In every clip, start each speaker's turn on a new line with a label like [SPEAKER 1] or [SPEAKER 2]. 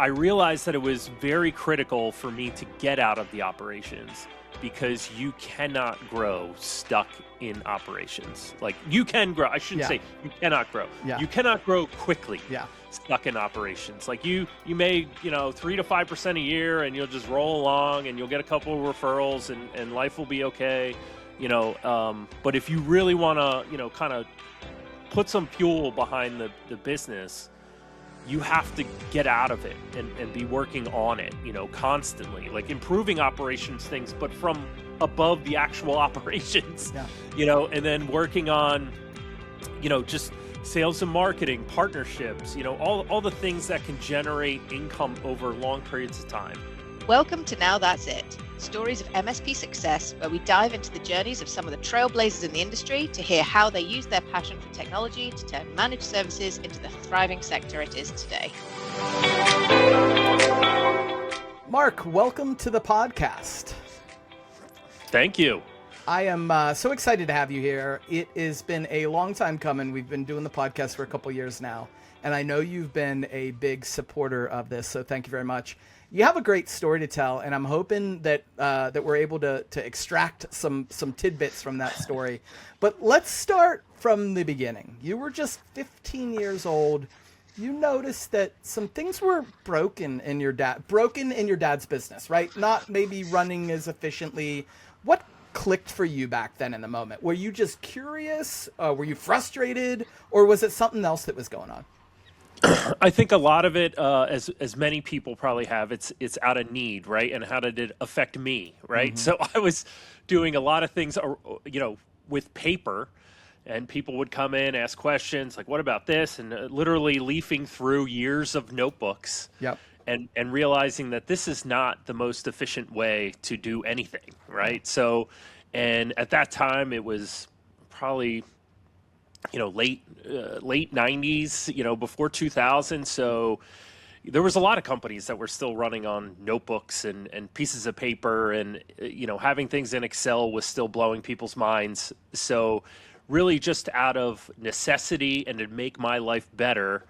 [SPEAKER 1] I realized that it was very critical for me to get out of the operations because you cannot grow stuck in operations. Like you can grow, I shouldn't say you cannot grow. You cannot grow quickly stuck in operations. Like you may, 3 to 5% a year and you'll just roll along and you'll get a couple of referrals and life will be okay. But if you really want to, kind of put some fuel behind the business, you have to get out of it and be working on it, constantly, like improving operations things, but from above the actual operations, and then working on, just sales and marketing, partnerships, all the things that can generate income over long periods of time.
[SPEAKER 2] Welcome to Now That's It, stories of MSP success, where we dive into the journeys of some of the trailblazers in the industry to hear how they use their passion for technology to turn managed services into the thriving sector it is today.
[SPEAKER 3] Marc, welcome to the podcast.
[SPEAKER 1] Thank you.
[SPEAKER 3] I am so excited to have you here. It has been a long time coming. We've been doing the podcast for a couple years now, and I know you've been a big supporter of this, so thank you very much. You have a great story to tell, and I'm hoping that that we're able to extract some tidbits from that story. But let's start from the beginning. You were just 15 years old. You noticed that some things were broken in your dad's business, right? Not maybe running as efficiently. What clicked for you back then in the moment? Were you just curious? Were you frustrated? Or was it something else that was going on?
[SPEAKER 1] I think a lot of it, as many people probably have, it's out of need, right? And how did it affect me, right? Mm-hmm. So I was doing a lot of things, with paper, and people would come in, ask questions, like, what about this? And literally leafing through years of notebooks and realizing that this is not the most efficient way to do anything, right? So, and at that time, it was probably late 90s, before 2000. So there was a lot of companies that were still running on notebooks and pieces of paper, and, having things in Excel was still blowing people's minds. So really just out of necessity and to make my life better,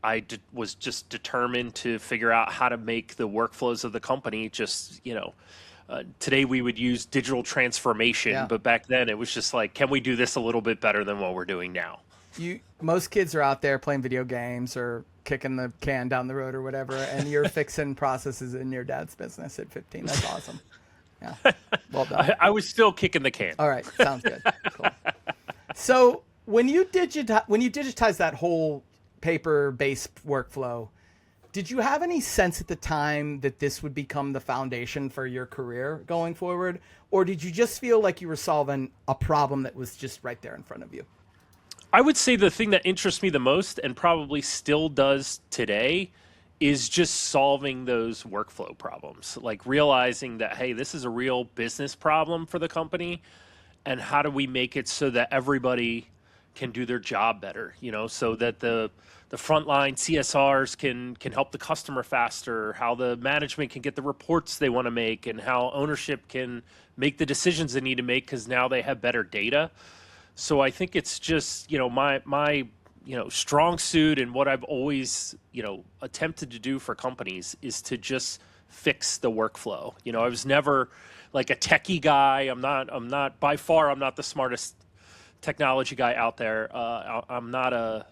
[SPEAKER 1] I was just determined to figure out how to make the workflows of the company just, today we would use digital transformation, but back then it was just like, can we do this a little bit better than what we're doing now?
[SPEAKER 3] Most kids are out there playing video games or kicking the can down the road or whatever, and you're fixing processes in your dad's business at 15. That's awesome. Yeah, well done.
[SPEAKER 1] I was still kicking the can.
[SPEAKER 3] All right, sounds good. Cool. So when you digitize that whole paper-based workflow, did you have any sense at the time that this would become the foundation for your career going forward? Or did you just feel like you were solving a problem that was just right there in front of you?
[SPEAKER 1] I would say the thing that interests me the most, and probably still does today, is just solving those workflow problems. Like realizing that, hey, this is a real business problem for the company, and how do we make it so that everybody can do their job better, so that the frontline CSRs can help the customer faster, how the management can get the reports they want to make, and how ownership can make the decisions they need to make because now they have better data. So I think it's just, my strong suit, and what I've always, attempted to do for companies is to just fix the workflow. I was never like a techie guy. I'm not by far, I'm not the smartest technology guy out there. I'm not a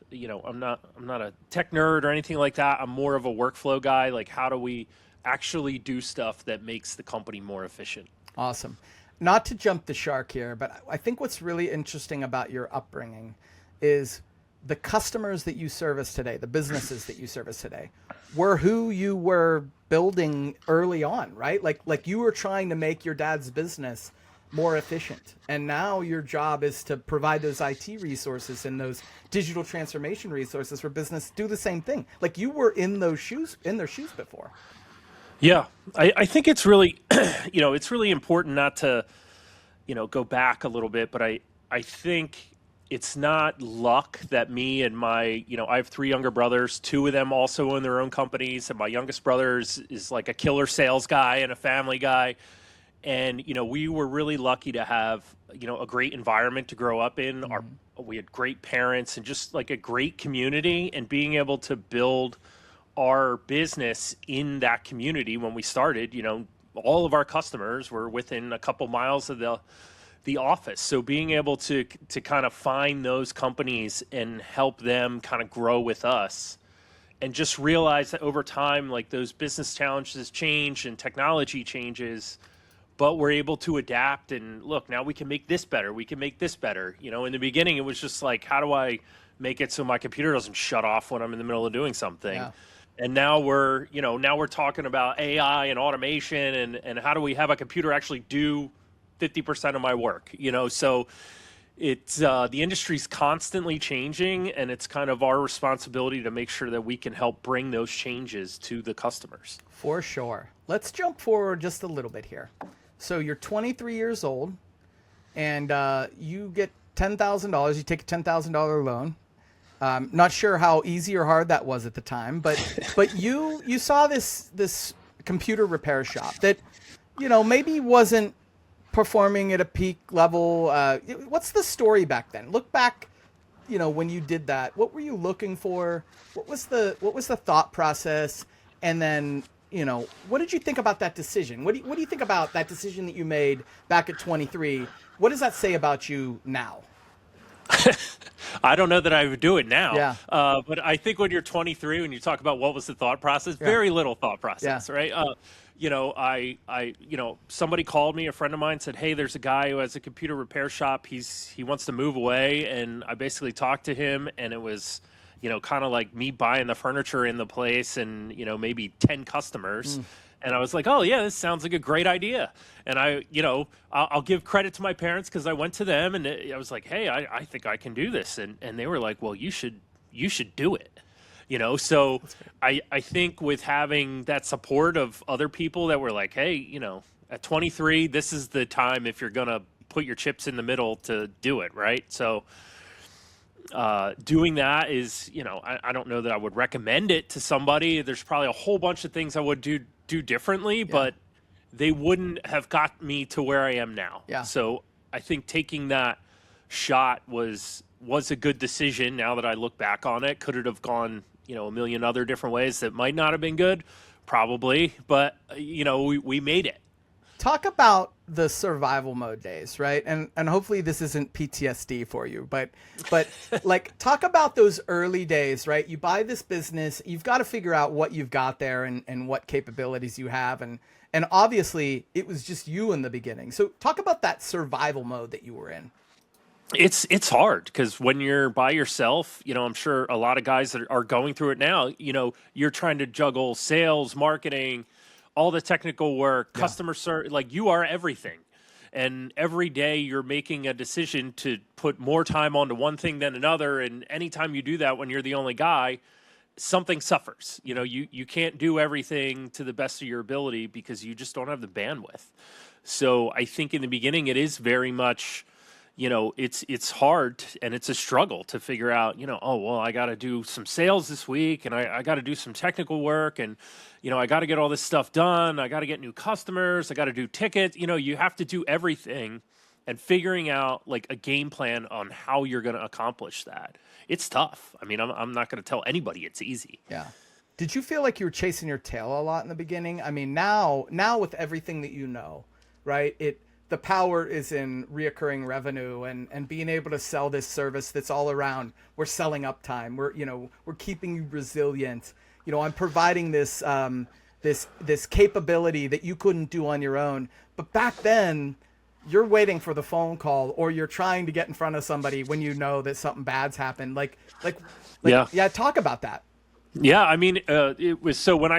[SPEAKER 1] tech nerd or anything like that. I'm more of a workflow guy. Like, how do we actually do stuff that makes the company more efficient?
[SPEAKER 3] Awesome. Not to jump the shark here, but I think what's really interesting about your upbringing is the customers that you service today, the businesses that you service today, were who you were building early on, right? Like you were trying to make your dad's business more efficient. And now your job is to provide those IT resources and those digital transformation resources for business do the same thing. Like you were in their shoes before.
[SPEAKER 1] Yeah, I think it's really, it's really important not to, go back a little bit, but I think it's not luck that me and my, I have 3 younger brothers, 2 of them also own their own companies, and my youngest brother is like a killer sales guy and a family guy. And, we were really lucky to have, a great environment to grow up in. We had great parents and just like a great community, and being able to build our business in that community when we started, all of our customers were within a couple miles of the office. So being able to kind of find those companies and help them kind of grow with us, and just realize that over time, like, those business challenges change and technology changes, but we're able to adapt and look, now we can make this better. We can make this better. In the beginning, it was just like, how do I make it so my computer doesn't shut off when I'm in the middle of doing something?
[SPEAKER 3] Yeah.
[SPEAKER 1] And now we're talking about AI and automation and how do we have a computer actually do 50% of my work? So it's the industry's constantly changing, and it's kind of our responsibility to make sure that we can help bring those changes to the customers.
[SPEAKER 3] For sure. Let's jump forward just a little bit here. So you're 23 years old, and you get $10,000. You take a $10,000 loan. Not sure how easy or hard that was at the time, but you saw this computer repair shop that maybe wasn't performing at a peak level. What's the story back then? Look back, when you did that. What were you looking for? What was the thought process? And then what did you think about that decision? What do you think about that decision that you made back at 23? What does that say about you now?
[SPEAKER 1] I don't know that I would do it now.
[SPEAKER 3] Yeah.
[SPEAKER 1] But I think when you're 23, when you talk about what was the thought process, very little thought process, right? Somebody called me, a friend of mine said, hey, there's a guy who has a computer repair shop. He wants to move away. And I basically talked to him, and it was, kind of like me buying the furniture in the place and, maybe 10 customers. And I was like, oh yeah, this sounds like a great idea. And I'll give credit to my parents because I went to them and I was like, hey, I think I can do this. And they were like, well, you should do it. So I think with having that support of other people that were like, hey, at 23, this is the time if you're going to put your chips in the middle to do it. Right. So doing that is, I don't know that I would recommend it to somebody. There's probably a whole bunch of things I would do differently, but they wouldn't have got me to where I am now.
[SPEAKER 3] Yeah.
[SPEAKER 1] So I think taking that shot was a good decision. Now that I look back on it, could it have gone, a million other different ways that might not have been good? Probably, but we made it.
[SPEAKER 3] Talk about the survival mode days, right? And hopefully this isn't PTSD for you, but like, talk about those early days, right? You buy this business, you've got to figure out what you've got there and what capabilities you have. And obviously it was just you in the beginning. So talk about that survival mode that you were in.
[SPEAKER 1] It's hard because when you're by yourself, I'm sure a lot of guys that are going through it now, you're trying to juggle sales, marketing, all the technical work, customer service, like you are everything. And every day you're making a decision to put more time onto one thing than another. And anytime you do that, when you're the only guy, something suffers. You can't do everything to the best of your ability because you just don't have the bandwidth. So I think in the beginning, it is very much, it's hard and it's a struggle to figure out, oh, well, I got to do some sales this week and I got to do some technical work and, I got to get all this stuff done. I got to get new customers. I got to do tickets. You have to do everything, and figuring out like a game plan on how you're going to accomplish that. It's tough. I mean, I'm not going to tell anybody it's easy.
[SPEAKER 3] Yeah. Did you feel like you were chasing your tail a lot in the beginning? I mean, now with everything that right? The power is in reoccurring revenue and being able to sell this service that's all around. We're selling uptime. We're keeping you resilient. I'm providing this this capability that you couldn't do on your own. But back then, you're waiting for the phone call or you're trying to get in front of somebody when you know that something bad's happened. Yeah, talk about that.
[SPEAKER 1] Yeah, I mean, it was so when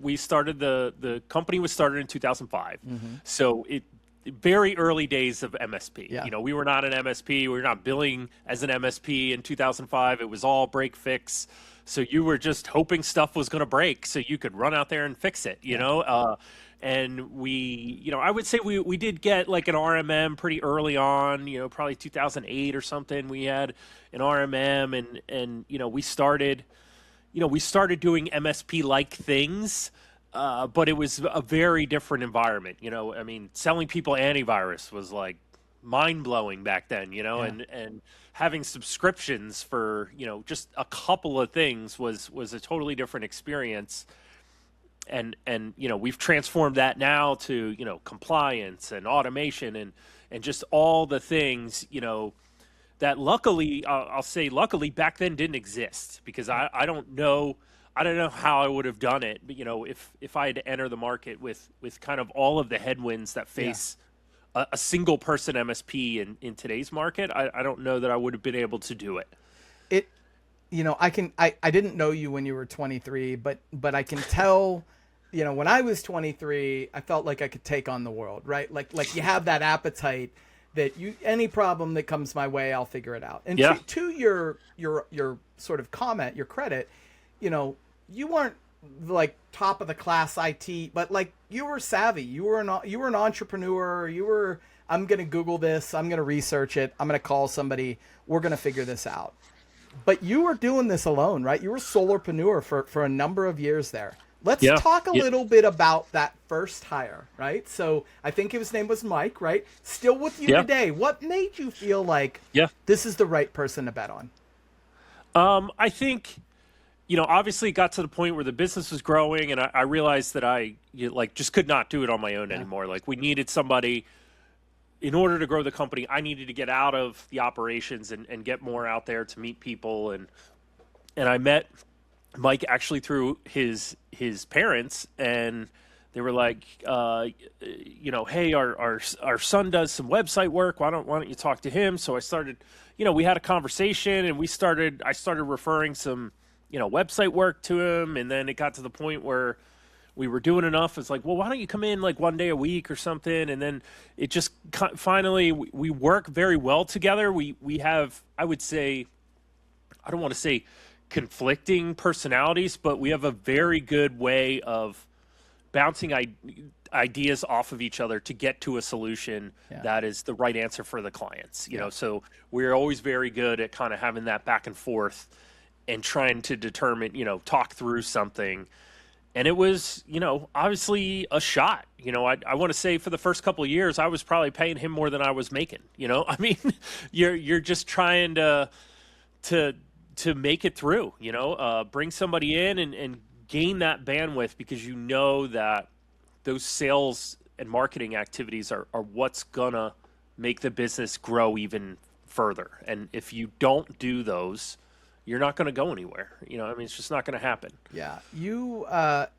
[SPEAKER 1] we started the company was started in 2005. Mm-hmm. So very early days of MSP.
[SPEAKER 3] Yeah.
[SPEAKER 1] We were not an MSP. We were not billing as an MSP in 2005. It was all break fix. So you were just hoping stuff was going to break so you could run out there and fix it, and we, I would say we did get like an RMM pretty early on, probably 2008 or something. We had an RMM and we started doing MSP like things. But it was a very different environment. I mean, selling people antivirus was like mind blowing back then,
[SPEAKER 3] Yeah.
[SPEAKER 1] and having subscriptions for, just a couple of things was a totally different experience. And we've transformed that now to, compliance and automation and just all the things, that luckily, I'll say luckily back then didn't exist, because I don't know. I don't know how I would have done it, but if I had to enter the market with kind of all of the headwinds that face a single person MSP in today's market, I don't know that I would have been able to do it.
[SPEAKER 3] It, I didn't know you when you were 23, but I can tell, when I was 23, I felt like I could take on the world, right? Like you have that appetite that any problem that comes my way, I'll figure it out. And to your sort of comment, your credit, you weren't like top of the class IT, but like you were savvy. You were an entrepreneur. I'm going to Google this. I'm going to research it. I'm going to call somebody. We're going to figure this out. But you were doing this alone, right? You were a solopreneur for a number of years there. Let's talk a little bit about that first hire, right? So I think his name was Mike, right? Still with you today. What made you feel like this is the right person to bet on?
[SPEAKER 1] I think, obviously it got to the point where the business was growing, and I realized that I just could not do it on my own anymore. Like, we needed somebody. In order to grow the company, I needed to get out of the operations and get more out there to meet people. And I met Mike actually through his parents, and they were like, hey, our son does some website work. Why don't you talk to him? So I started, we had a conversation, and I started referring some, website work to him. And then it got to the point where we were doing enough. It's like, well, why don't you come in like one day a week or something? And then it just finally, we work very well together. We have, I would say, I don't want to say conflicting personalities, but we have a very good way of bouncing ideas off of each other to get to a solution that is the right answer for the clients. So we're always very good at kind of having that back and forth and trying to determine, talk through something. And it was, obviously a shot. I want to say for the first couple of years, I was probably paying him more than I was making. I mean, you're just trying to make it through. Bring somebody in and gain that bandwidth, because that those sales and marketing activities are what's gonna make the business grow even further. And if you don't do those, you're not going to go anywhere. It's just not going to happen.
[SPEAKER 3] Yeah.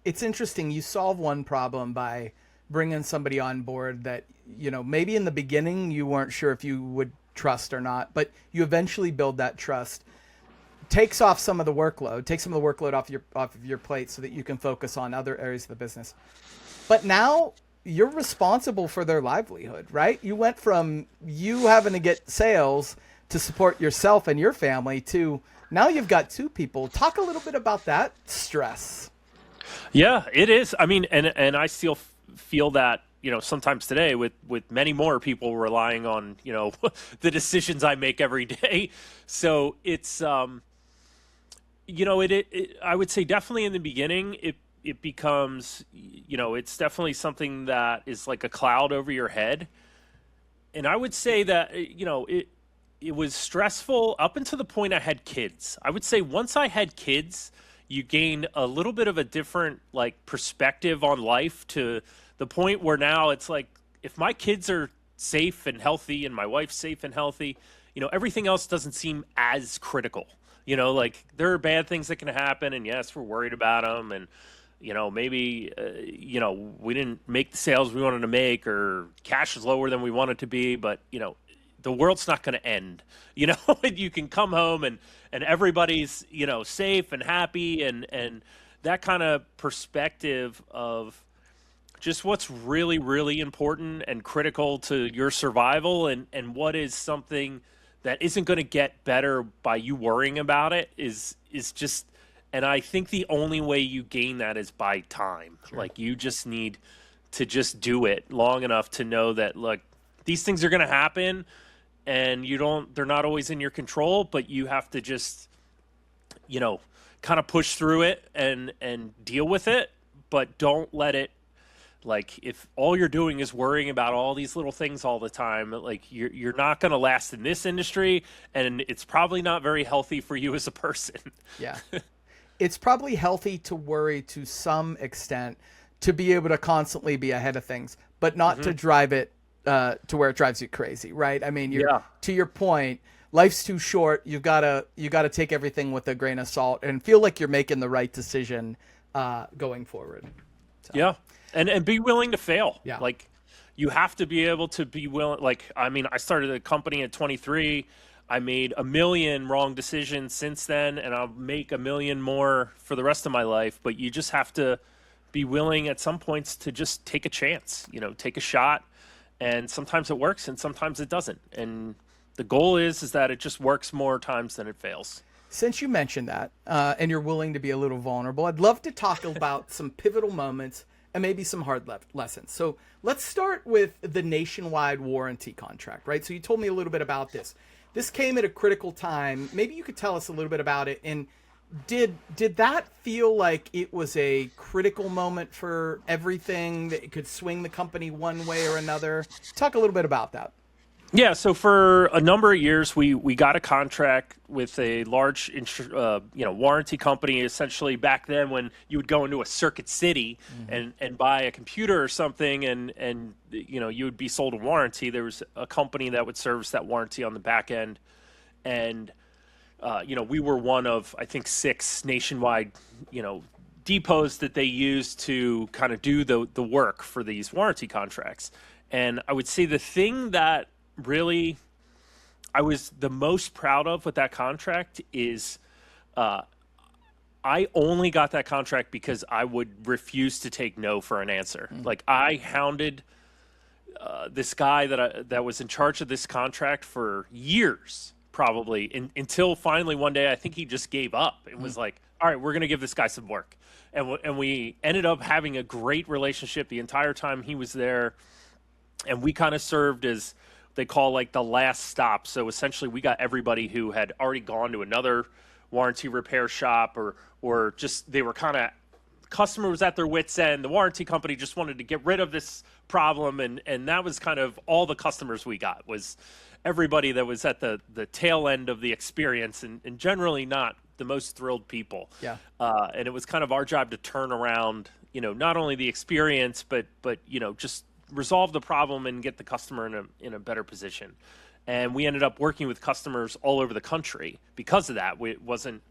[SPEAKER 3] It's interesting. You solve one problem by bringing somebody on board that, maybe in the beginning you weren't sure if you would trust or not, but you eventually build that trust. Takes some of the workload off of your plate so that you can focus on other areas of the business. But now you're responsible for their livelihood, right? You went from you having to get sales to support yourself and your family to now you've got two people. Talk a little bit about that stress.
[SPEAKER 1] Yeah, it is. I mean, and I still feel that, sometimes today with many more people relying on, the decisions I make every day. So it's, I would say definitely in the beginning, it becomes, it's definitely something that is like a cloud over your head. And I would say that, it was stressful up until the point I had kids. I would say once I had kids, you gain a little bit of a different perspective on life, to the point where now it's like, if my kids are safe and healthy and my wife's safe and healthy, everything else doesn't seem as critical. There are bad things that can happen, and yes, we're worried about them, and maybe we didn't make the sales we wanted to make, or cash is lower than we want it to be, but the world's not going to end. You can come home and everybody's safe and happy, and that kind of perspective of just what's really, really important and critical to your survival, and what is something that isn't going to get better by you worrying about it is just. And I think the only way you gain that is by time. Sure. You just need to just do it long enough to know that, look, these things are going to happen, and they're not always in your control, but you have to just, kind of push through it and deal with it, but don't let it Like if all you're doing is worrying about all these little things all the time, like you're not going to last in this industry, and it's probably not very healthy for you as a person.
[SPEAKER 3] Yeah. It's probably healthy to worry to some extent, to be able to constantly be ahead of things, but not to drive it to where it drives you crazy, right? I mean, to your point, life's too short. You gotta take everything with a grain of salt and feel like you're making the right decision going forward. So.
[SPEAKER 1] Yeah. And be willing to fail.
[SPEAKER 3] Yeah.
[SPEAKER 1] Like you have to be able to be willing. Like, I mean, I started a company at 23. I made 1 million wrong decisions since then, and I'll make 1 million more for the rest of my life. But you just have to be willing at some points to just take a chance, take a shot. And sometimes it works and sometimes it doesn't. And the goal is that it just works more times than it fails.
[SPEAKER 3] Since you mentioned that, and you're willing to be a little vulnerable, I'd love to talk about some pivotal moments and maybe some hard lessons. So let's start with the nationwide warranty contract, right? So you told me a little bit about this. This came at a critical time. Maybe you could tell us a little bit about it. And did that feel like it was a critical moment for everything, that it could swing the company one way or another? Talk a little bit about that.
[SPEAKER 1] Yeah, so for a number of years, we got a contract with a large, warranty company. Essentially, back then, when you would go into a Circuit City and buy a computer or something, and you would be sold a warranty, there was a company that would service that warranty on the back end, and we were one of, I think, 6 nationwide, depots that they used to kind of do the work for these warranty contracts. And I would say the thing that really I was the most proud of with that contract is I only got that contract because I would refuse to take no for an answer. Like I hounded this guy that was in charge of this contract for years, probably until finally one day I think he just gave up. It was like, all right, we're going to give this guy some work. And we ended up having a great relationship the entire time he was there. And we kind of served as they call like the last stop. So essentially we got everybody who had already gone to another warranty repair shop or just they were kind of customer was at their wits end. The warranty company just wanted to get rid of this problem. And that was kind of all the customers we got was everybody that was at the tail end of the experience and generally not the most thrilled people.
[SPEAKER 3] Yeah.
[SPEAKER 1] And it was kind of our job to turn around, not only the experience, but just resolve the problem and get the customer in a better position. And we ended up working with customers all over the country because of that. It wasn't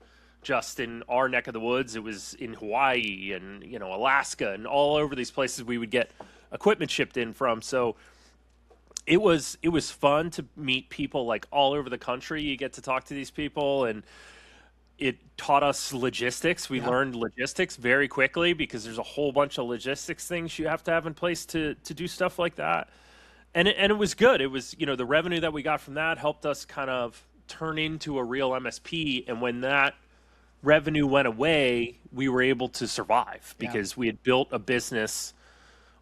[SPEAKER 1] just in our neck of the woods. It was in Hawaii and, Alaska and all over these places we would get equipment shipped in from. So it was fun to meet people like all over the country. You get to talk to these people and it taught us logistics. We learned logistics very quickly because there's a whole bunch of logistics things you have to have in place to do stuff like that. And it was good. It was, the revenue that we got from that helped us kind of turn into a real MSP. And when that revenue went away, we were able to survive because we had built a business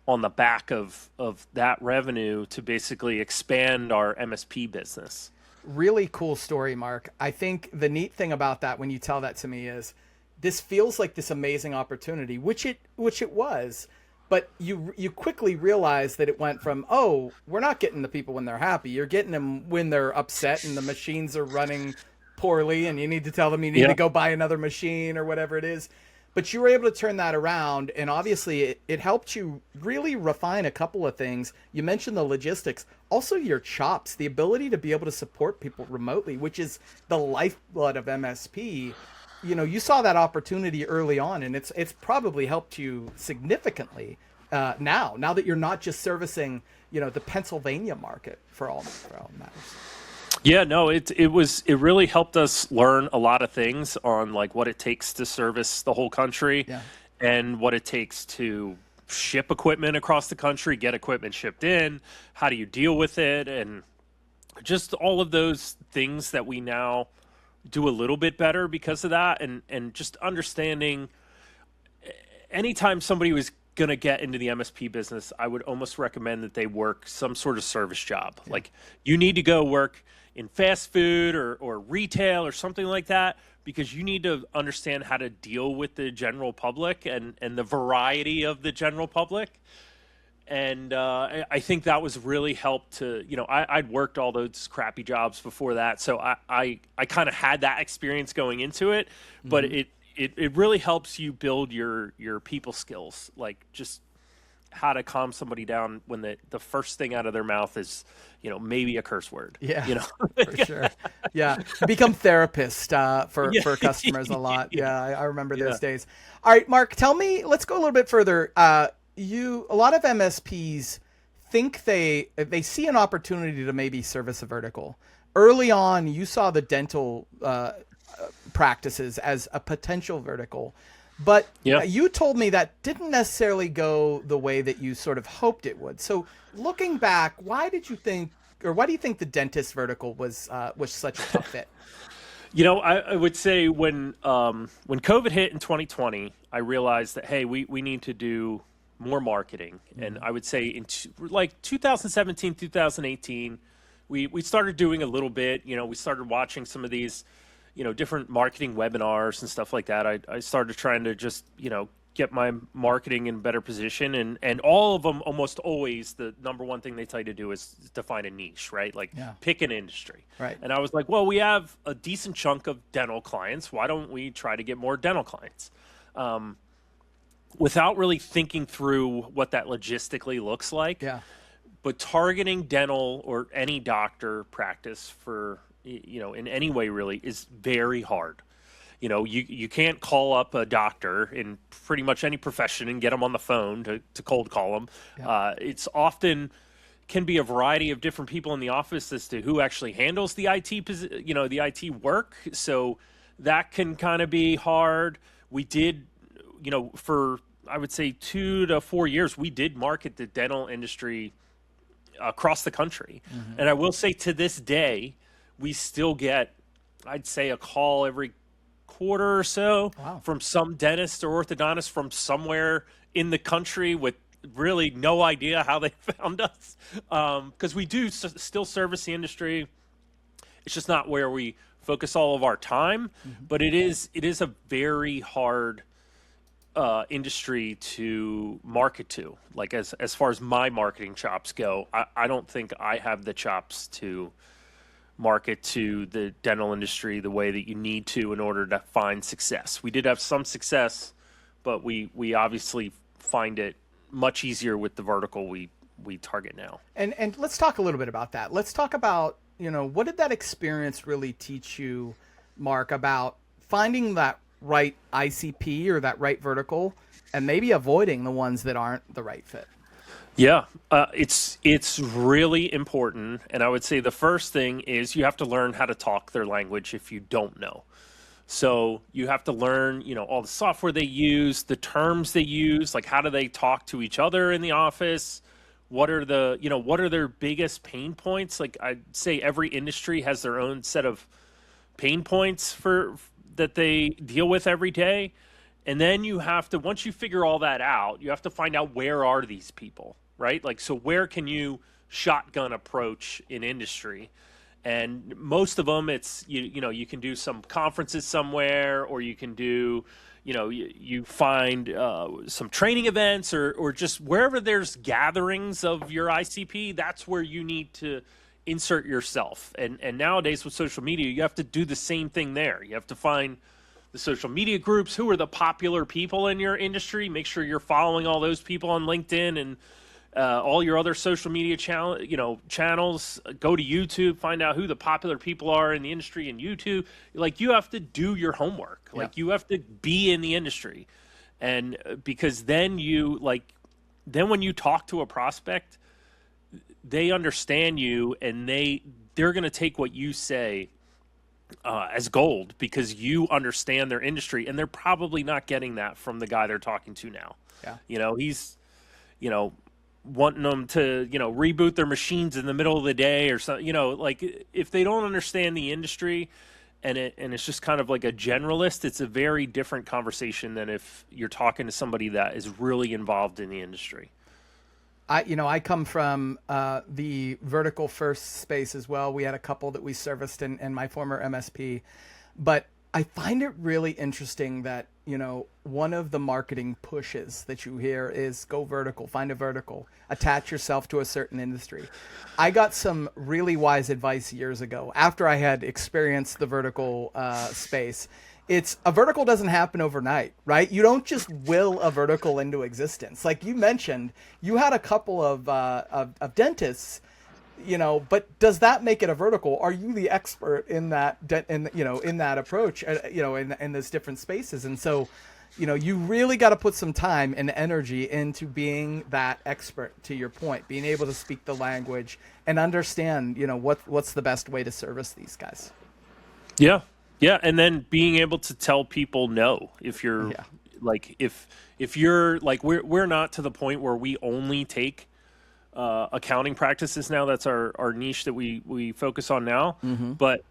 [SPEAKER 1] on the back of that revenue to basically expand our MSP business.
[SPEAKER 3] Really cool story, Marc. I think the neat thing about that when you tell that to me is this feels like this amazing opportunity, which it was, but you quickly realize that it went from, oh, we're not getting the people when they're happy. You're getting them when they're upset and the machines are running poorly and you need to tell them you need to go buy another machine or whatever it is. But you were able to turn that around, and obviously it helped you really refine a couple of things. You mentioned the logistics, also your chops, the ability to be able to support people remotely, which is the lifeblood of MSP. You saw that opportunity early on, and it's probably helped you significantly now that you're not just servicing, the Pennsylvania market for all matters.
[SPEAKER 1] Yeah, no, it really helped us learn a lot of things on like what it takes to service the whole country and what it takes to ship equipment across the country, get equipment shipped in, how do you deal with it, and just all of those things that we now do a little bit better because of that, and just understanding anytime somebody was going to get into the MSP business, I would almost recommend that they work some sort of service job. Like you need to go work in fast food or retail or something like that, because you need to understand how to deal with the general public and the variety of the general public. And I think that was really helped to, I'd worked all those crappy jobs before that. So I kind of had that experience going into it, but it really helps you build your people skills, like just how to calm somebody down when the first thing out of their mouth is, maybe a curse word.
[SPEAKER 3] Yeah, for sure. Yeah, become therapist for customers a lot. Yeah, I remember those days. All right, Marc, tell me. Let's go a little bit further. A lot of MSPs think they see an opportunity to maybe service a vertical. Early on, you saw the dental practices as a potential vertical, but you told me that didn't necessarily go the way that you sort of hoped it would. So looking back, why do you think the dentist vertical was such a tough fit?
[SPEAKER 1] I would say when COVID hit in 2020, I realized that, hey, we need to do more marketing. And I would say in 2017, 2018, we started doing a little bit. We started watching some of these, different marketing webinars and stuff like that. I started trying to just, get my marketing in a better position. And all of them, almost always, the number one thing they tell you to do is to find a niche, right? Like pick an industry.
[SPEAKER 3] Right.
[SPEAKER 1] And I was like, well, we have a decent chunk of dental clients. Why don't we try to get more dental clients? Without really thinking through what that logistically looks like.
[SPEAKER 3] Yeah.
[SPEAKER 1] But targeting dental or any doctor practice for, in any way really is very hard. You can't call up a doctor in pretty much any profession and get them on the phone to cold call them. Yeah. It's often can be a variety of different people in the office as to who actually handles the the IT work. So that can kind of be hard. We did, for I would say 2 to 4 years, we did market the dental industry across the country. And I will say to this day, we still get, I'd say, a call every quarter or so from some dentist or orthodontist from somewhere in the country with really no idea how they found us. Because we do still service the industry. It's just not where we focus all of our time, but it is a very hard industry to market to. Like as far as my marketing chops go, I don't think I have the chops to market to the dental industry the way that you need to in order to find success. We did have some success, but we obviously find it much easier with the vertical we target now.
[SPEAKER 3] And let's talk a little bit about that. Let's talk about, what did that experience really teach you, Marc, about finding that right ICP or that right vertical and maybe avoiding the ones that aren't the right fit?
[SPEAKER 1] Yeah, it's really important. And I would say the first thing is you have to learn how to talk their language if you don't know. So you have to learn, all the software they use, the terms they use, like how do they talk to each other in the office? What are their biggest pain points? Like I'd say every industry has their own set of pain points that they deal with every day. And then you have to, once you figure all that out, you have to find out where are these people, right? Like, so where can you shotgun approach in industry? And most of them, it's, you can do some conferences somewhere, or you can do, you find some training events or just wherever there's gatherings of your ICP, that's where you need to insert yourself. And nowadays with social media, you have to do the same thing there. You have to find the social media groups, who are the popular people in your industry. Make sure you're following all those people on LinkedIn and all your other social media channels. Go to YouTube, find out who the popular people are in the industry in YouTube. Like, you have to do your homework. Like, you have to be in the industry. And because then when you talk to a prospect, they understand you, and they're going to take what you say as gold, because you understand their industry, and they're probably not getting that from the guy they're talking to now. Yeah. He's, wanting them to, reboot their machines in the middle of the day or something, like if they don't understand the industry and it's just kind of like a generalist, it's a very different conversation than if you're talking to somebody that is really involved in the industry.
[SPEAKER 3] I come from the vertical first space as well. We had a couple that we serviced in my former MSP, but I find it really interesting that, one of the marketing pushes that you hear is go vertical, find a vertical, attach yourself to a certain industry. I got some really wise advice years ago after I had experienced the vertical space. It's a vertical doesn't happen overnight, right? You don't just will a vertical into existence. Like you mentioned, you had a couple of dentists, but does that make it a vertical? Are you the expert in that, in that approach, in those different spaces? And so, you really got to put some time and energy into being that expert, to your point, being able to speak the language and understand, what's the best way to service these guys.
[SPEAKER 1] Yeah. Yeah. And then being able to tell people no, if you're like, if you're like, we're not to the point where we only take accounting practices now. That's our niche that we focus on now. Mm-hmm. But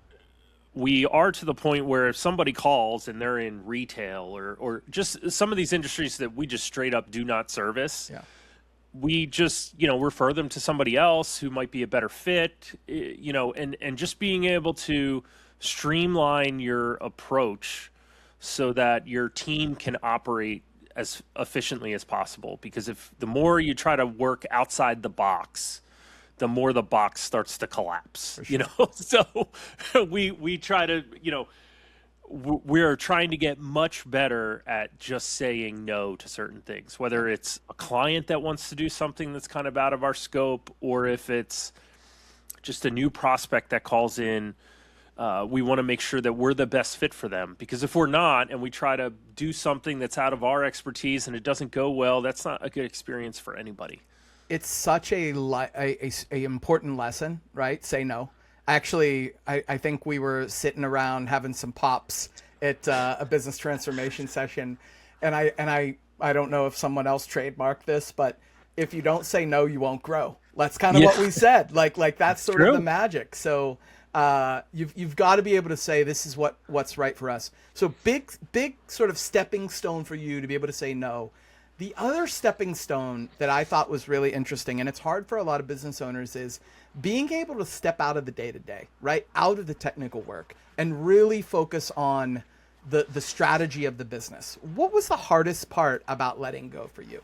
[SPEAKER 1] we are to the point where if somebody calls and they're in retail or just some of these industries that we just straight up do not service, we just, refer them to somebody else who might be a better fit, and just being able to streamline your approach so that your team can operate as efficiently as possible. Because if the more you try to work outside the box, the more the box starts to collapse, sure. So we try to, we're trying to get much better at just saying no to certain things, whether it's a client that wants to do something that's kind of out of our scope, or if it's just a new prospect that calls in. We want to make sure that we're the best fit for them, because if we're not and we try to do something that's out of our expertise and it doesn't go well, that's not a good experience for anybody. It's
[SPEAKER 3] such a important lesson, right? Say no. Actually, I think we were sitting around having some pops at a business transformation session, and I don't know if someone else trademarked this, but if you don't say no, you won't grow. That's kind of what we said. Like that's sort of the magic. So you've got to be able to say this is what's right for us. So big sort of stepping stone for you to be able to say no. The other stepping stone that I thought was really interesting, and it's hard for a lot of business owners, is being able to step out of the day-to-day, right? Out of the technical work and really focus on the strategy of the business. What was the hardest part about letting go for you?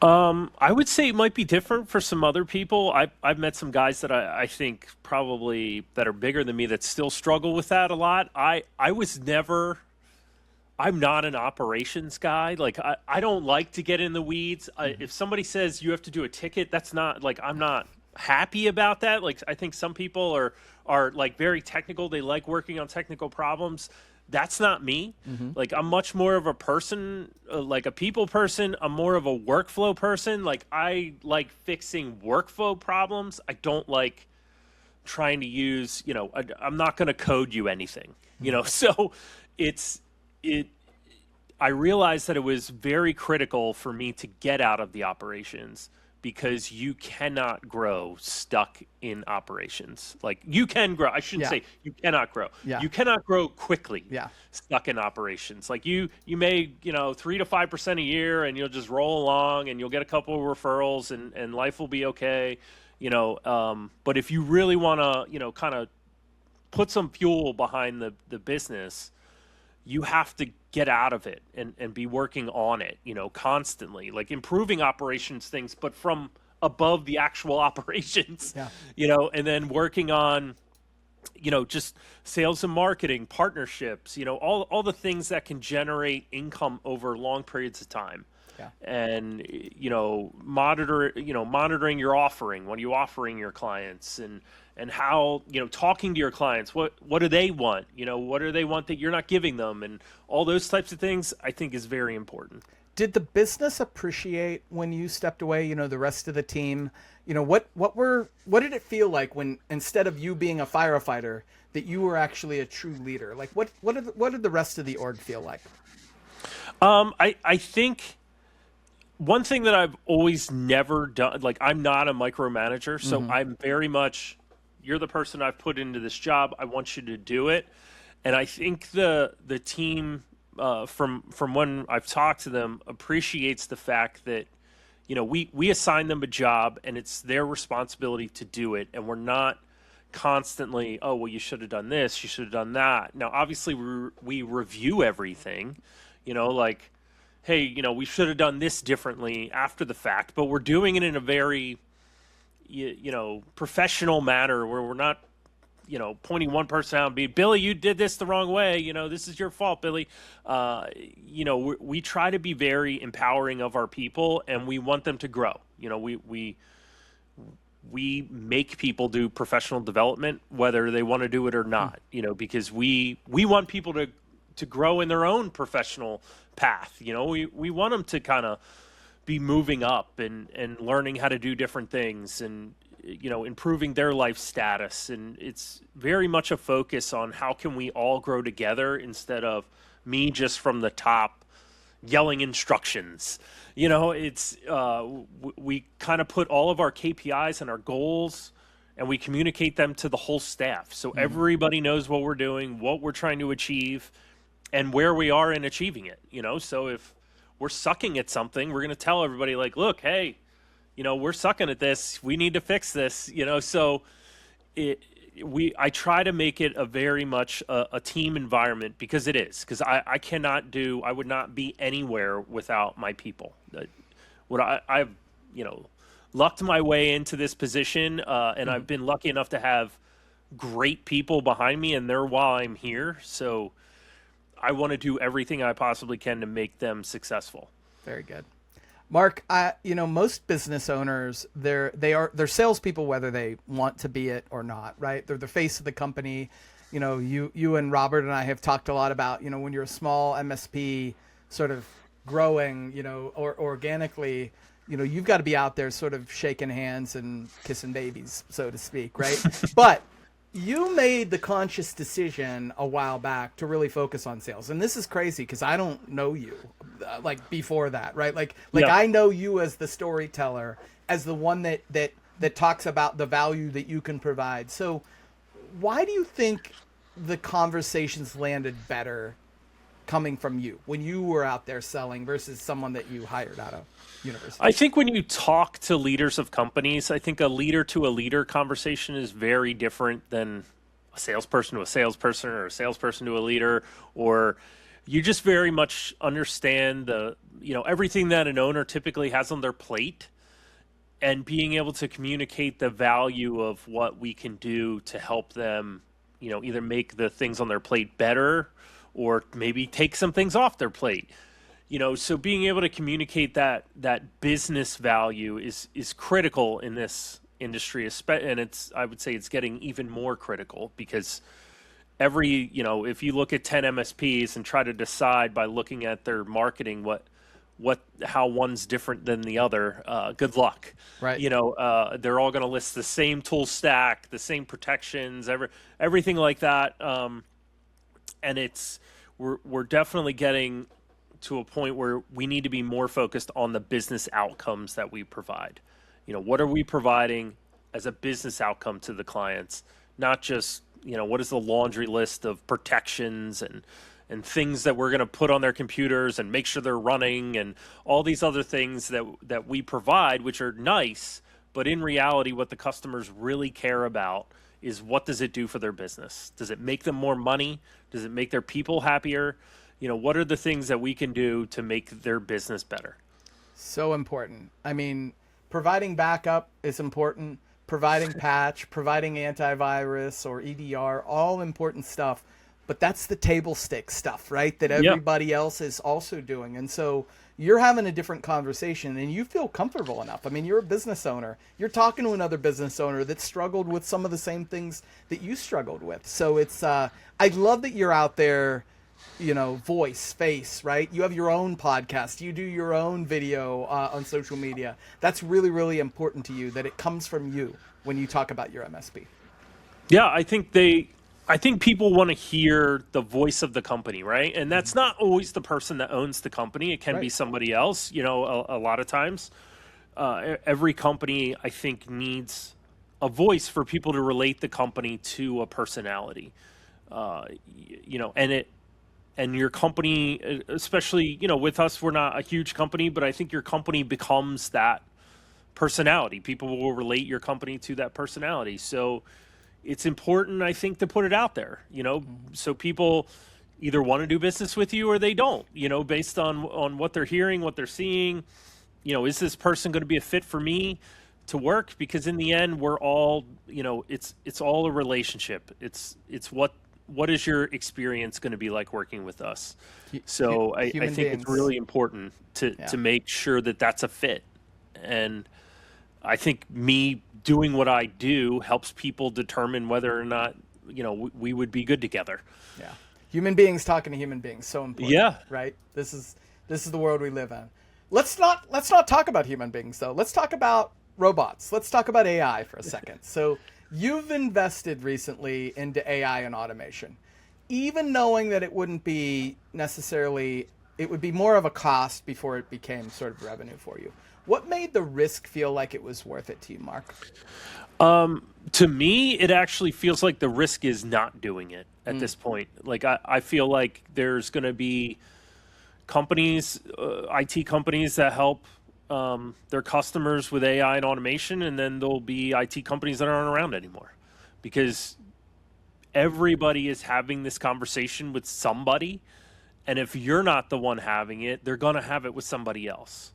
[SPEAKER 1] I would say it might be different for some other people. I've met some guys that I think probably that are bigger than me that still struggle with that a lot. I'm not an operations guy. Like I don't like to get in the weeds. If somebody says you have to do a ticket, that's not like, I'm not happy about that. Like I think some people are like very technical. They like working on technical problems. That's not me. Mm-hmm. Like I'm much more of a person, like a people person. I'm more of a workflow person. Like I like fixing workflow problems. I don't like trying to use, I'm not going to code you anything, so I realized that it was very critical for me to get out of the operations, because you cannot grow stuck in operations. Like you can grow. I shouldn't say you cannot grow. Yeah. You cannot grow quickly stuck in operations. Like you may, 3 to 5% a year, and you'll just roll along and you'll get a couple of referrals and life will be okay. But if you really want to, kind of put some fuel behind the business, you have to get out of it and be working on it, constantly, like improving operations things, but from above the actual operations, and then working on, just sales and marketing, partnerships, all the things that can generate income over long periods of time. And, monitoring your offering. What are you offering your clients, and how, talking to your clients, what do they want? What do they want that you're not giving them? And all those types of things, I think, is very important.
[SPEAKER 3] Did the business appreciate when you stepped away, the rest of the team? What did it feel like when, instead of you being a firefighter, that you were actually a true leader? Like what did the rest of the org feel like?
[SPEAKER 1] I think one thing that I've always never done, like I'm not a micromanager, so I'm very much, you're the person I've put into this job, I want you to do it. And I think the team, from when I've talked to them, appreciates the fact that, we assign them a job and it's their responsibility to do it. And we're not constantly, oh, well, you should have done this, you should have done that. Now, obviously, we review everything, like, hey, we should have done this differently after the fact, but we're doing it in a very, professional manner where we're not, pointing one person out and being, Billy, you did this the wrong way. This is your fault, Billy. We try to be very empowering of our people, and we want them to grow. We make people do professional development, whether they want to do it or not, because we want people to grow in their own professional path. We want them to kind of be moving up and learning how to do different things and, improving their life status. And it's very much a focus on how can we all grow together instead of me just from the top yelling instructions. It's we kind of put all of our KPIs and our goals and we communicate them to the whole staff. So everybody knows what we're doing, what we're trying to achieve, and where we are in achieving it. So if we're sucking at something, we're going to tell everybody, like, look, hey, we're sucking at this. We need to fix this. So I try to make it a very much a team environment, because it is. Because I would not be anywhere without my people. I've lucked my way into this position, and I've been lucky enough to have great people behind me, and they're while I'm here. So I want to do everything I possibly can to make them successful.
[SPEAKER 3] Very good. Marc, most business owners, they're salespeople, whether they want to be it or not, right? They're the face of the company. You and Robert and I have talked a lot about, when you're a small MSP sort of growing, or organically, you've got to be out there sort of shaking hands and kissing babies, so to speak, right? But you made the conscious decision a while back to really focus on sales. And this is crazy because I don't know you like before that, right? Like
[SPEAKER 1] Yeah.
[SPEAKER 3] I know you as the storyteller, as the one that talks about the value that you can provide. So why do you think the conversations landed better coming from you when you were out there selling versus someone that you hired out of university?
[SPEAKER 1] I think when you talk to leaders of companies, I think a leader to a leader conversation is very different than a salesperson to a salesperson or a salesperson to a leader, or you just very much understand everything that an owner typically has on their plate, and being able to communicate the value of what we can do to help them, either make the things on their plate better or maybe take some things off their plate. So being able to communicate that business value is critical in this industry, and I would say it's getting even more critical because if you look at 10 MSPs and try to decide by looking at their marketing how one's different than the other, good luck.
[SPEAKER 3] Right.
[SPEAKER 1] They're all going to list the same tool stack, the same protections, everything like that. And we're definitely getting to a point where we need to be more focused on the business outcomes that we provide. What are we providing as a business outcome to the clients? Not just, what is the laundry list of protections and things that we're going to put on their computers and make sure they're running and all these other things that we provide, which are nice, but in reality, what the customers really care about is what does it do for their business? Does it make them more money? Does it make their people happier? What are the things that we can do to make their business better?
[SPEAKER 3] So important. I mean, providing backup is important. Providing patch, providing antivirus or EDR, all important stuff. But that's the table stake stuff, right? That everybody else is also doing. And so you're having a different conversation and you feel comfortable enough. I mean, you're a business owner. You're talking to another business owner that struggled with some of the same things that you struggled with. So it's, I love that you're out there, voice, face, right? You have your own podcast. You do your own video on social media. That's really, really important to you, that it comes from you when you talk about your MSP.
[SPEAKER 1] Yeah, I think people want to hear the voice of the company, right? And that's not always the person that owns the company. It can be somebody else, a lot of times. Every company, I think, needs a voice for people to relate the company to a personality. And your company, especially, with us, we're not a huge company, but I think your company becomes that personality. People will relate your company to that personality. So, it's important, I think, to put it out there, so people either want to do business with you or they don't, based on what they're hearing, what they're seeing. Is this person going to be a fit for me to work? Because in the end, we're all, it's all a relationship. It's what is your experience going to be like working with us? So I think it's really important to make sure that that's a fit. And I think me doing what I do helps people determine whether or not, we would be good together.
[SPEAKER 3] Yeah. Human beings talking to human beings. So important. Yeah. Right. This is the world we live in. Let's not talk about human beings though. Let's talk about robots. Let's talk about AI for a second. So you've invested recently into AI and automation, even knowing that it wouldn't be necessarily, it would be more of a cost before it became sort of revenue for you. What made the risk feel like it was worth it to you, Marc?
[SPEAKER 1] To me, it actually feels like the risk is not doing it at this point. Like I feel like there's going to be companies, IT companies that help their customers with AI and automation, and then there'll be IT companies that aren't around anymore, because everybody is having this conversation with somebody, and if you're not the one having it, they're going to have it with somebody else.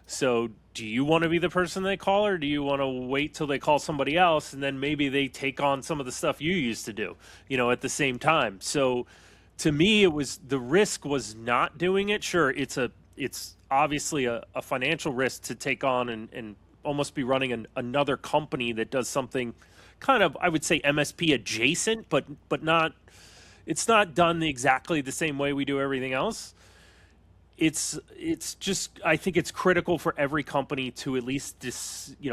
[SPEAKER 1] So do you want to be the person they call, or do you want to wait till they call somebody else and then maybe they take on some of the stuff you used to do, at the same time? So to me, the risk was not doing it. Sure, it's obviously a financial risk to take on and almost be running another company that does something kind of, I would say, MSP adjacent, but not, it's not done exactly the same way we do everything else. It's just, I think it's critical for every company to at least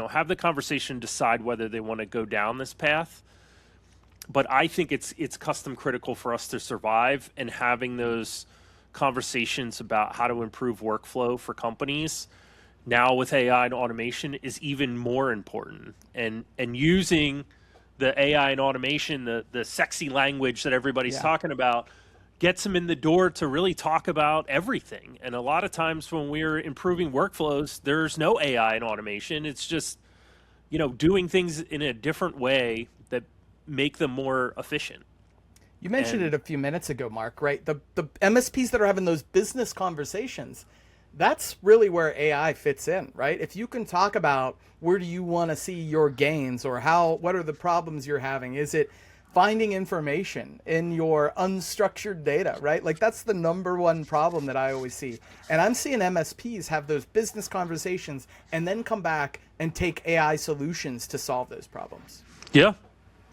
[SPEAKER 1] have the conversation, decide whether they want to go down this path. But I think it's custom critical for us to survive, and having those conversations about how to improve workflow for companies now with AI and automation is even more important. And using the AI and automation, the sexy language that everybody's talking about, gets them in the door to really talk about everything. And a lot of times when we're improving workflows, there's no AI and automation. It's just, doing things in a different way that make them more efficient.
[SPEAKER 3] You mentioned it a few minutes ago, Marc, right? The MSPs that are having those business conversations, that's really where AI fits in, right? If you can talk about where do you want to see your gains, or what are the problems you're having? Is it finding information in your unstructured data, right? Like that's the number one problem that I always see. And I'm seeing MSPs have those business conversations and then come back and take AI solutions to solve those problems.
[SPEAKER 1] Yeah.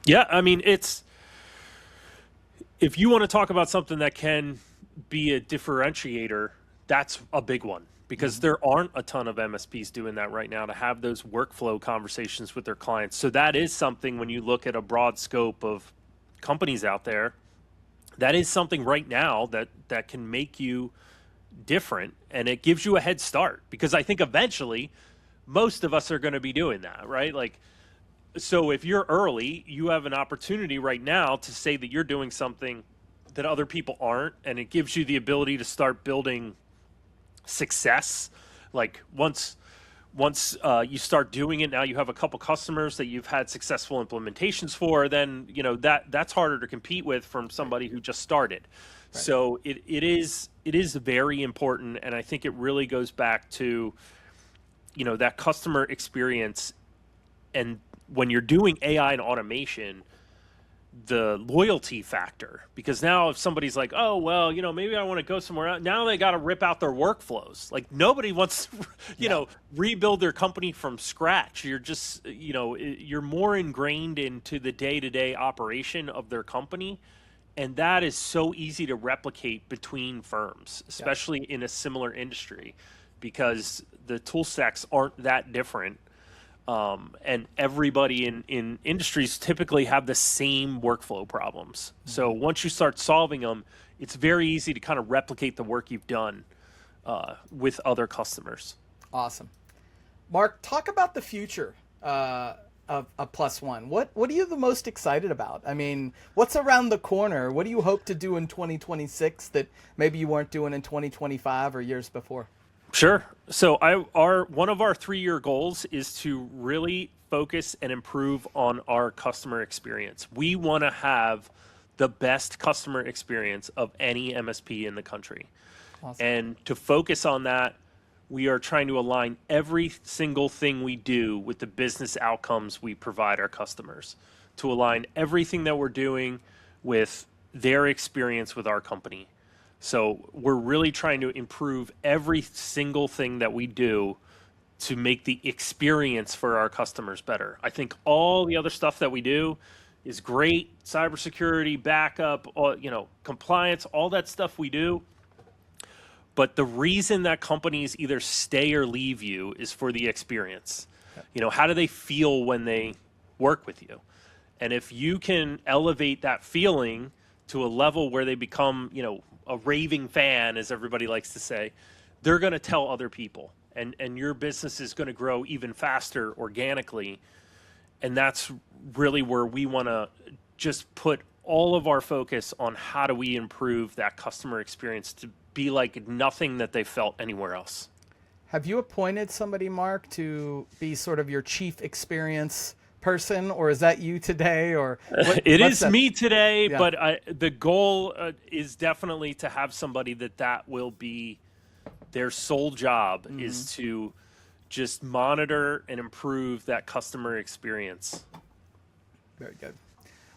[SPEAKER 1] Yeah. I mean, if you want to talk about something that can be a differentiator, that's a big one, because there aren't a ton of MSPs doing that right now, to have those workflow conversations with their clients. So that is something, when you look at a broad scope of companies out there, that is something right now that can make you different, and it gives you a head start, because I think eventually most of us are going to be doing that, right? Like, so if you're early, you have an opportunity right now to say that you're doing something that other people aren't, and it gives you the ability to start building success. Like once you start doing it, now you have a couple customers that you've had successful implementations for, then that's harder to compete with from somebody who just started. Right. So it is very important, and I think it really goes back to that customer experience. And when you're doing AI and automation, the loyalty factor, because now if somebody's like, oh, well, maybe I want to go somewhere else, now they got to rip out their workflows. Like nobody wants to, rebuild their company from scratch. You're just, you're more ingrained into the day-to-day operation of their company. And that is so easy to replicate between firms, especially in a similar industry, because the tool stacks aren't that different. And everybody in industries typically have the same workflow problems. So once you start solving them, it's very easy to kind of replicate the work you've done with other customers.
[SPEAKER 3] Awesome. Marc, talk about the future of Plus One. What are you the most excited about? I mean, what's around the corner? What do you hope to do in 2026 that maybe you weren't doing in 2025 or years before?
[SPEAKER 1] Sure. So one of our 3-year goals is to really focus and improve on our customer experience. We want to have the best customer experience of any MSP in the country.
[SPEAKER 3] Awesome.
[SPEAKER 1] And to focus on that, we are trying to align every single thing we do with the business outcomes we provide our customers, to align everything that we're doing with their experience with our company. So we're really trying to improve every single thing that we do to make the experience for our customers better. I think all the other stuff that we do is great. Cybersecurity, backup, compliance, all that stuff we do. But the reason that companies either stay or leave you is for the experience. How do they feel when they work with you? And if you can elevate that feeling to a level where they become, a raving fan, as everybody likes to say, they're going to tell other people. And your business is going to grow even faster organically. And that's really where we want to just put all of our focus on how do we improve that customer experience to be like nothing that they felt anywhere else.
[SPEAKER 3] Have you appointed somebody, Marc, to be sort of your chief experience person, or is that you today? Or
[SPEAKER 1] it is me today,
[SPEAKER 3] Yeah.
[SPEAKER 1] but the goal is definitely to have somebody that will be their sole job is to just monitor and improve that customer experience.
[SPEAKER 3] Very good.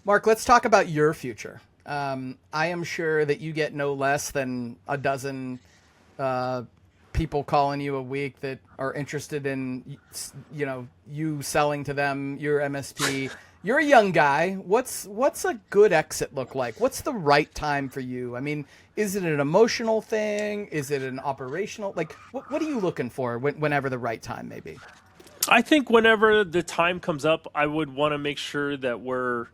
[SPEAKER 3] Marc, let's talk about your future. I am sure that you get no less than a dozen people calling you a week that are interested in, you selling to them, your MSP. You're a young guy. What's a good exit look like? What's the right time for you? I mean, is it an emotional thing? Is it an operational? Like, what are you looking for whenever the right time may be?
[SPEAKER 1] I think whenever the time comes up, I would want to make sure that we're,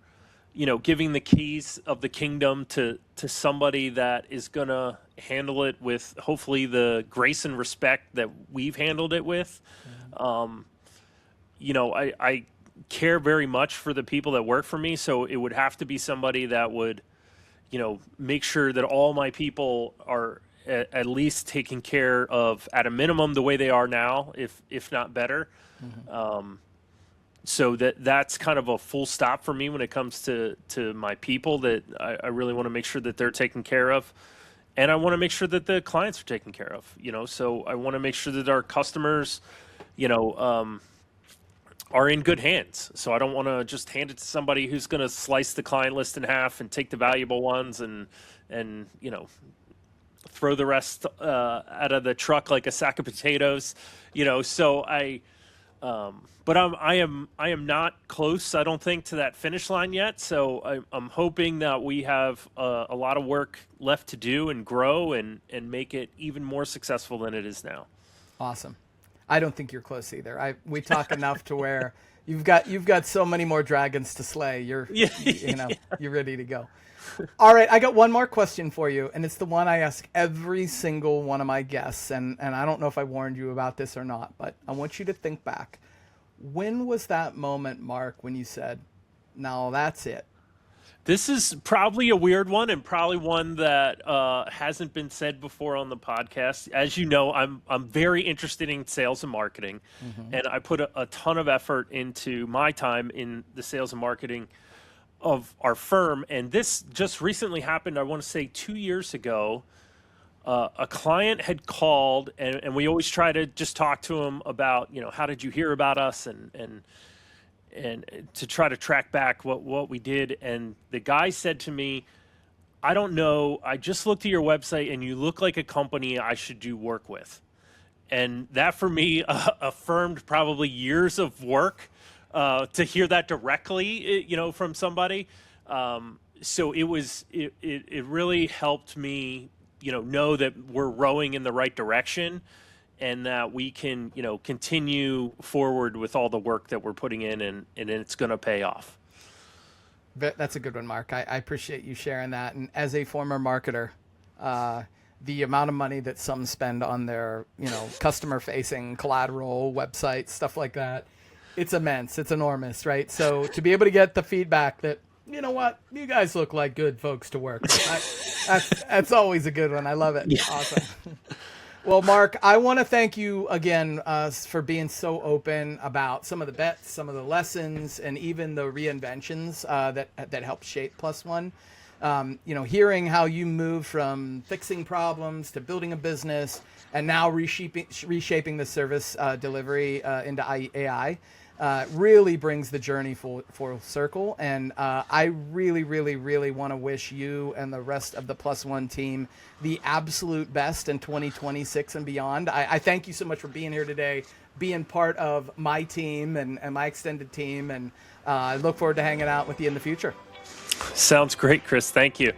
[SPEAKER 1] giving the keys of the kingdom to somebody that is going to handle it with hopefully the grace and respect that we've handled it with. I care very much for the people that work for me. So it would have to be somebody that would, make sure that all my people are at least taken care of at a minimum the way they are now, if not better. So that's kind of a full stop for me when it comes to my people, that I really want to make sure that they're taken care of. And I want to make sure that the clients are taken care of, so I want to make sure that our customers, are in good hands. So I don't want to just hand it to somebody who's going to slice the client list in half and take the valuable ones and throw the rest out of the truck like a sack of potatoes, so but I am not close, I don't think, to that finish line yet. So I'm hoping that we have a lot of work left to do and grow and make it even more successful than it is now.
[SPEAKER 3] Awesome. I don't think you're close either. We talk enough to where you've got so many more dragons to slay. You're ready to go. All right, I got one more question for you, and it's the one I ask every single one of my guests, and I don't know if I warned you about this or not, but I want you to think back. When was that moment, Marc, when you said, "No, that's it"?
[SPEAKER 1] This is probably a weird one, and probably one that hasn't been said before on the podcast. As you know, I'm very interested in sales and marketing, and I put a ton of effort into my time in the sales and marketing of our firm. And this just recently happened, I want to say 2 years ago. A client had called, and we always try to just talk to him about, how did you hear about us, and to try to track back what we did. And the guy said to me, "I don't know, I just looked at your website and you look like a company I should do work with." And that for me affirmed probably years of work to hear that directly, from somebody. So it really helped me, know that we're rowing in the right direction, and that we can, continue forward with all the work that we're putting in, and it's going to pay off.
[SPEAKER 3] That's a good one, Marc. I appreciate you sharing that. And as a former marketer, the amount of money that some spend on their, customer-facing collateral, websites, stuff like that, it's immense. It's enormous, right? So to be able to get the feedback that, you know what, you guys look like good folks to work with, that's always a good one. I love it. Yeah. Awesome. Well, Marc, I want to thank you again for being so open about some of the bets, some of the lessons, and even the reinventions that helped shape Plus One. Hearing how you moved from fixing problems to building a business and now reshaping the service delivery into AI really brings the journey full circle. And I really, really, really want to wish you and the rest of the Plus One team the absolute best in 2026 and beyond. I thank you so much for being here today, being part of my team and my extended team. And I look forward to hanging out with you in the future.
[SPEAKER 1] Sounds great, Chris. Thank you.